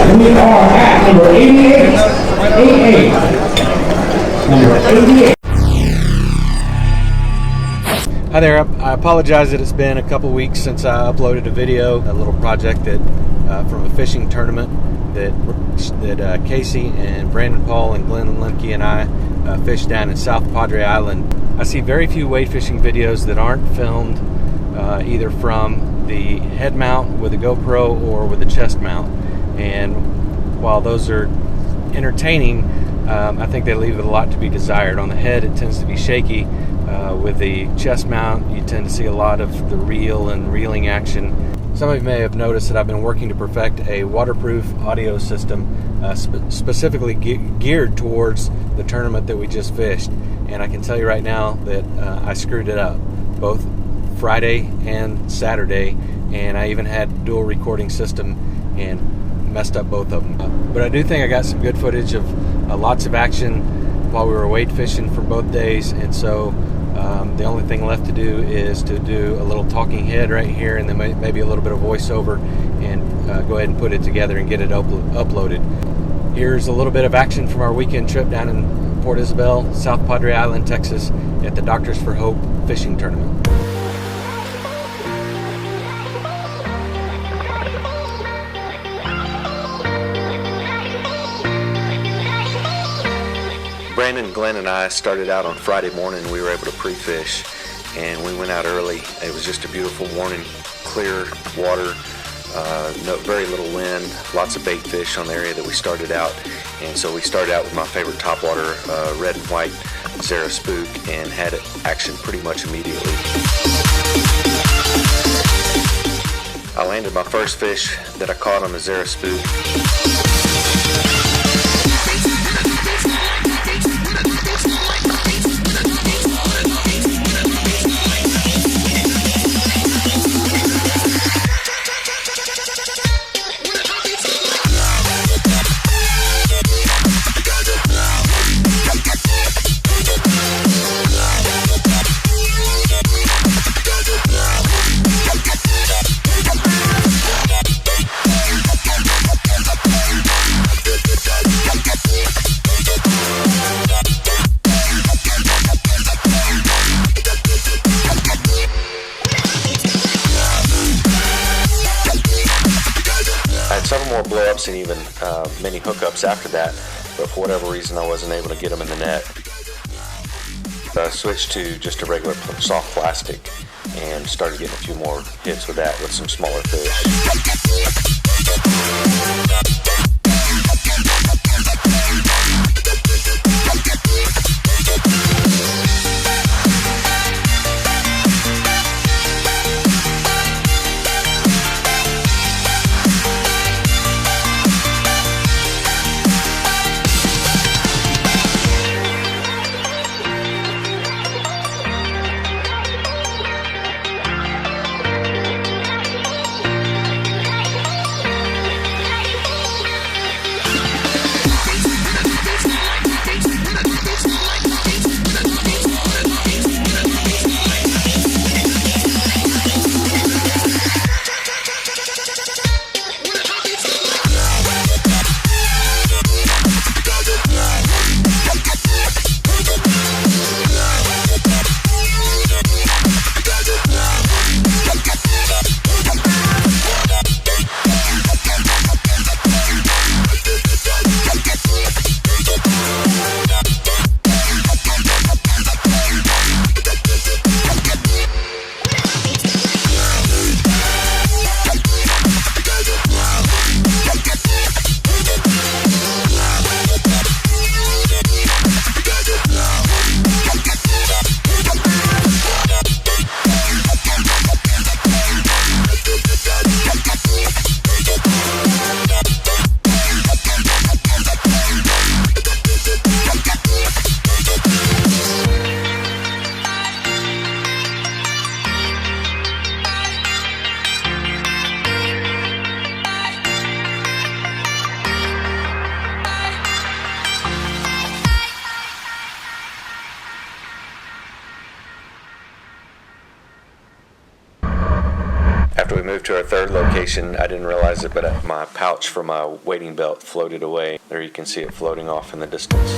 We are at number 88. Number 88. Hi there, I apologize that it's been a couple weeks since I uploaded a video, a little project that from a fishing tournament that Casey and Brandon Paul and Glenn Lemke and I fished down in South Padre Island. I see very few wade fishing videos that aren't filmed either from the head mount with a GoPro or with a chest mount, and while those are entertaining, I think they leave a lot to be desired. On the head it tends to be shaky. With the chest mount, you tend to see a lot of the reel and reeling action. Some of you may have noticed that I've been working to perfect a waterproof audio system specifically geared towards the tournament that we just fished. And I can tell you right now that I screwed it up, both Friday and Saturday, and I even had dual recording system and messed up both of them. But I do think I got some good footage of lots of action while we were wade fishing for both days, and so the only thing left to do is to do a little talking head right here, and then maybe a little bit of voiceover, and go ahead and put it together and get it uploaded. Here's a little bit of action from our weekend trip down in Port Isabel, South Padre Island, Texas, at the Doctors for Hope fishing tournament. Brandon, Glenn, and I started out on Friday morning. We were able to pre-fish, and we went out early. It was just a beautiful morning, clear water, very little wind, lots of bait fish on the area that we started out. And so we started out with my favorite topwater, red and white Zara spook, and had action pretty much immediately. I landed my first fish that I caught on the Zara spook. Several more blow-ups and even many hookups after that, but for whatever reason I wasn't able to get them in the net. I switched to just a regular soft plastic and started getting a few more hits with that with some smaller fish. to our third location. I didn't realize it, but my pouch for my wading belt floated away. There you can see it floating off in the distance.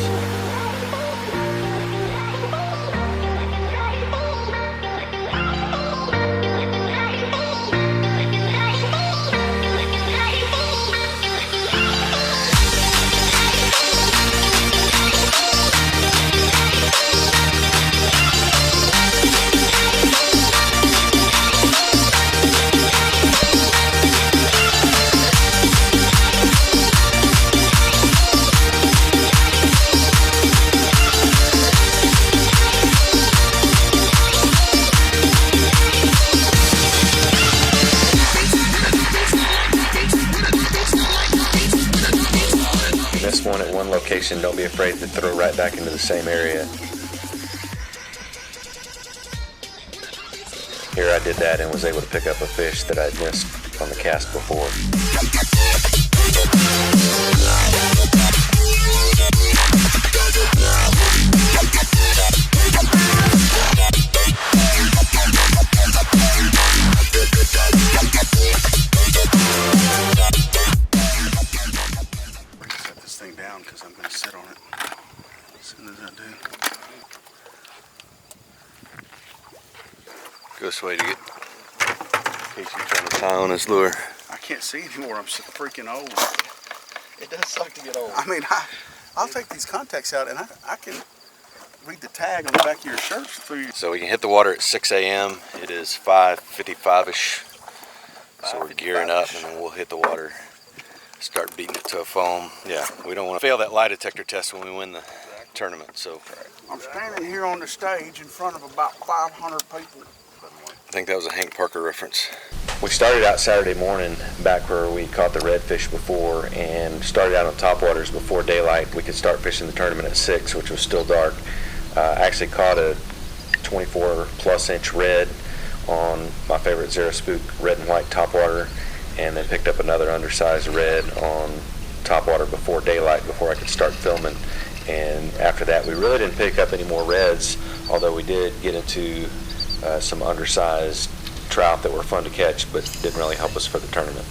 One at one location, don't be afraid to throw right back into the same area. Here I did that and was able to pick up a fish that I'd missed on the cast before. Down because I'm going to sit on it as soon as I do. Go this way to get Casey trying to tie on his lure. I can't see anymore. I'm so freaking old. It does suck to get old. I mean, I'll take these contacts out and I can read the tag on the back of your shirt through. So we can hit the water at 6 a.m. It is 5:55ish. So we're gearing up and then we'll hit the water. Start beating it to a foam. Yeah, we don't want to fail that lie detector test when we win the tournament. So I'm standing here on the stage in front of about 500 people. I think that was a Hank Parker reference. We started out Saturday morning back where we caught the redfish before and started out on top waters before daylight. We could start fishing the tournament at 6, which was still dark. I actually caught a 24 plus inch red on my favorite Zero Spook red and white topwater, and then picked up another undersized red on topwater before daylight before I could start filming. And after that we really didn't pick up any more reds, although we did get into some undersized trout that were fun to catch but didn't really help us for the tournament.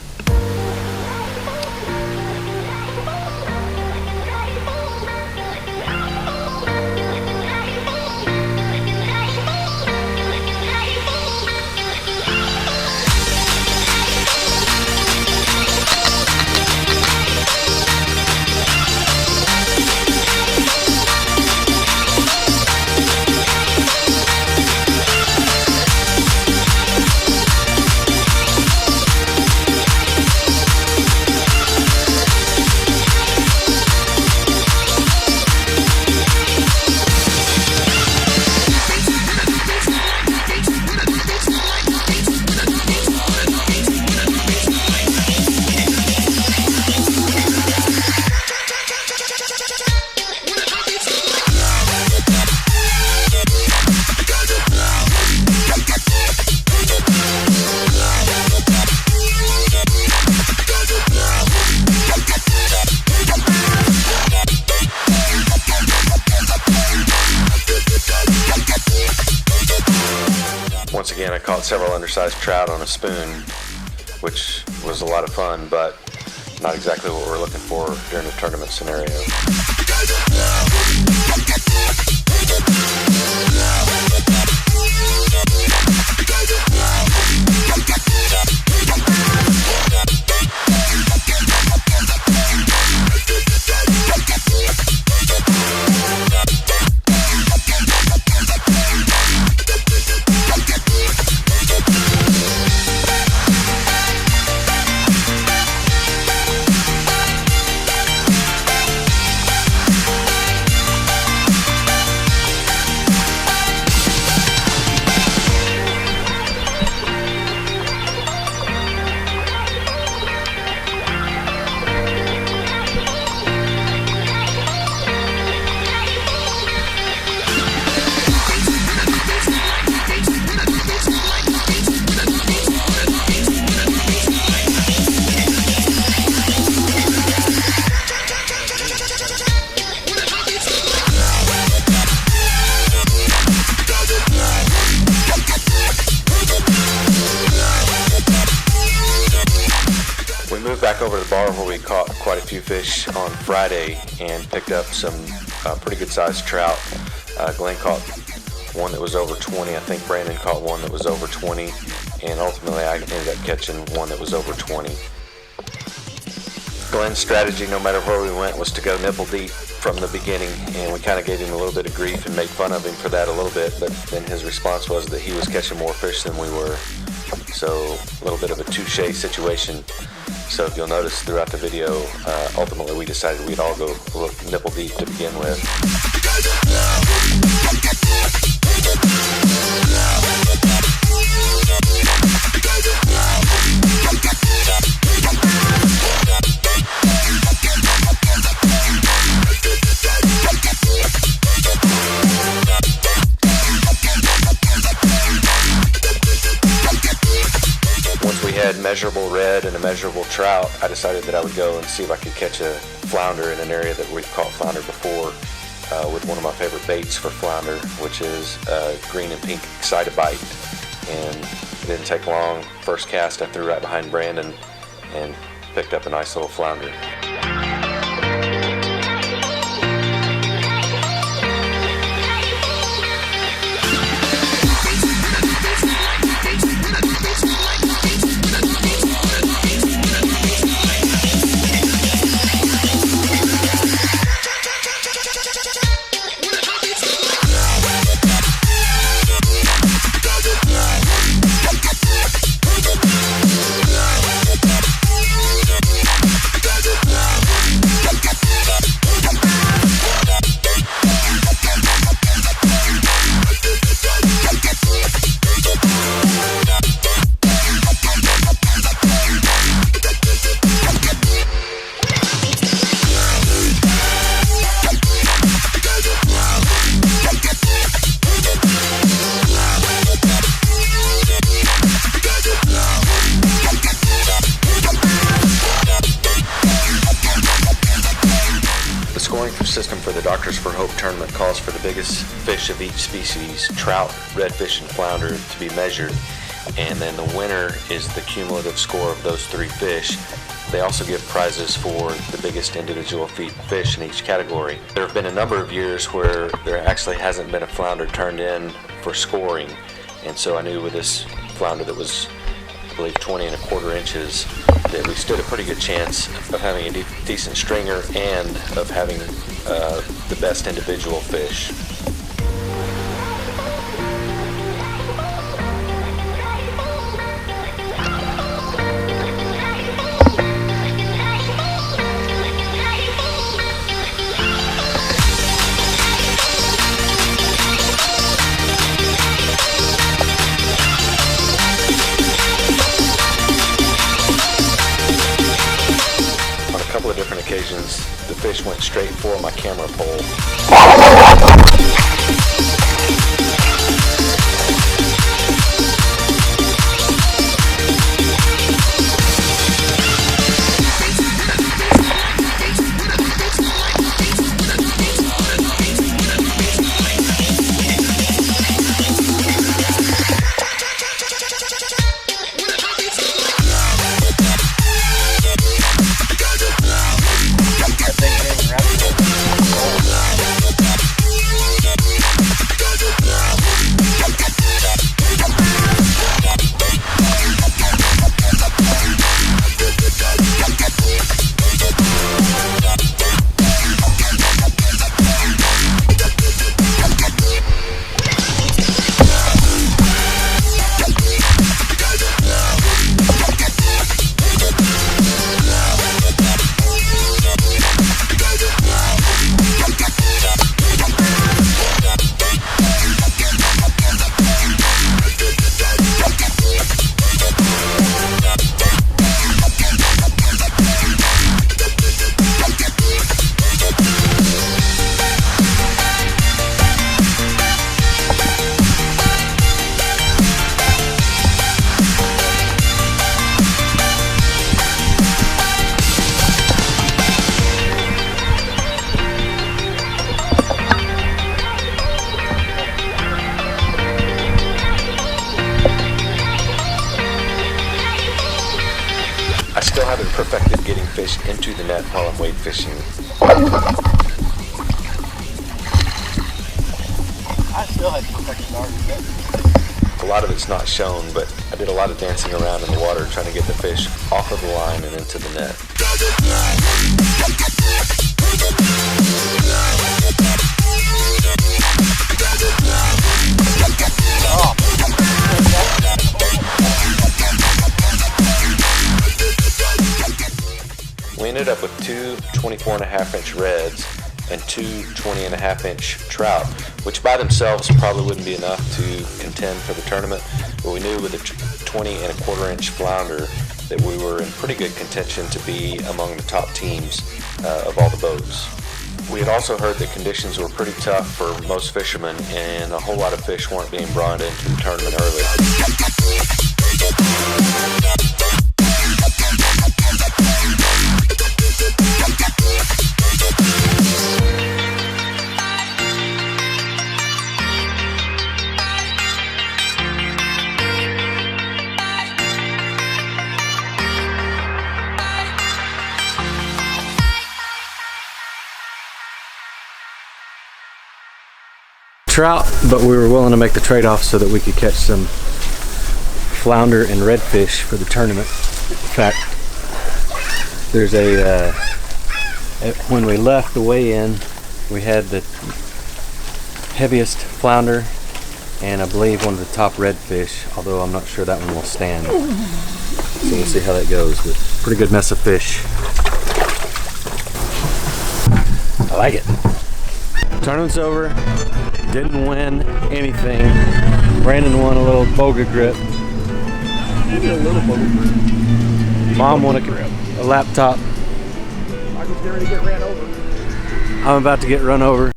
Once again, I caught several undersized trout on a spoon, which was a lot of fun, but not exactly what we're looking for during a tournament scenario. back over to the bar where we caught quite a few fish on Friday and picked up some pretty good sized trout. Glenn caught one that was over 20. I think Brandon caught one that was over 20, and ultimately I ended up catching one that was over 20. Glenn's strategy, no matter where we went, was to go nipple deep from the beginning, and we kind of gave him a little bit of grief and made fun of him for that a little bit, but then his response was that he was catching more fish than we were. So a little bit of a touche situation. So if you'll notice throughout the video, ultimately we decided we'd all go nipple deep to begin with. Measurable red and a measurable trout, I decided that I would go and see if I could catch a flounder in an area that we've caught flounder before with one of my favorite baits for flounder, which is green and pink Excitebite. And it didn't take long. First cast I threw right behind Brandon and picked up a nice little flounder. System for the Doctors for Hope tournament calls for the biggest fish of each species, trout, redfish, and flounder, to be measured, and then the winner is the cumulative score of those three fish. They also give prizes for the biggest individual fish in each category. There have been a number of years where there actually hasn't been a flounder turned in for scoring, and so I knew with this flounder that was, I believe, 20 1/4 inches, that we stood a pretty good chance of having a decent stringer and of having the best individual fish. Occasions, the fish went straight for my camera pole. into the net while I'm wade fishing. I still had to take a dart. A lot of it's not shown, but I did a lot of dancing around in the water trying to get the fish off of the line and into the net. We ended up with two 24.5-inch reds and two 20.5-inch trout, which by themselves probably wouldn't be enough to contend for the tournament, but we knew with a 20.25-inch flounder that we were in pretty good contention to be among the top teams of all the boats. We had also heard that conditions were pretty tough for most fishermen and a whole lot of fish weren't being brought into the tournament early. Trout, but we were willing to make the trade-off so that we could catch some flounder and redfish for the tournament. In fact, there's when we left the weigh-in, we had the heaviest flounder and I believe one of the top redfish, although I'm not sure that one will stand. So we'll see how that goes, but pretty good mess of fish. I like it. Tournament's over. Didn't win anything. Brandon won a little boga grip. Maybe a little boga grip. Mom won a laptop. I was getting ready to get ran over. I'm about to get run over.